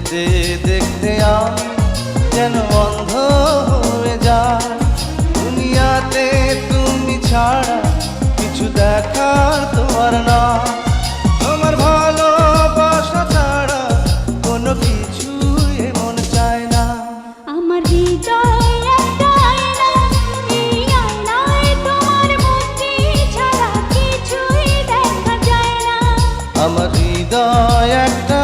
দেখতে দেখতে আমি যেন অন্ধ হয়ে যায়। দুনিয়াতে তুমি ছাড়া কিছু দেখার তোমার না, তোমার ভালোবাসা ছাড়া কোনো কিছুই এমন চায় না। আমার হৃদয় একটা আয়না, এই আয়নায় তোমার মুক্তি ছাড়া কিছুই দেখা যায় না। আমার হৃদয় একটা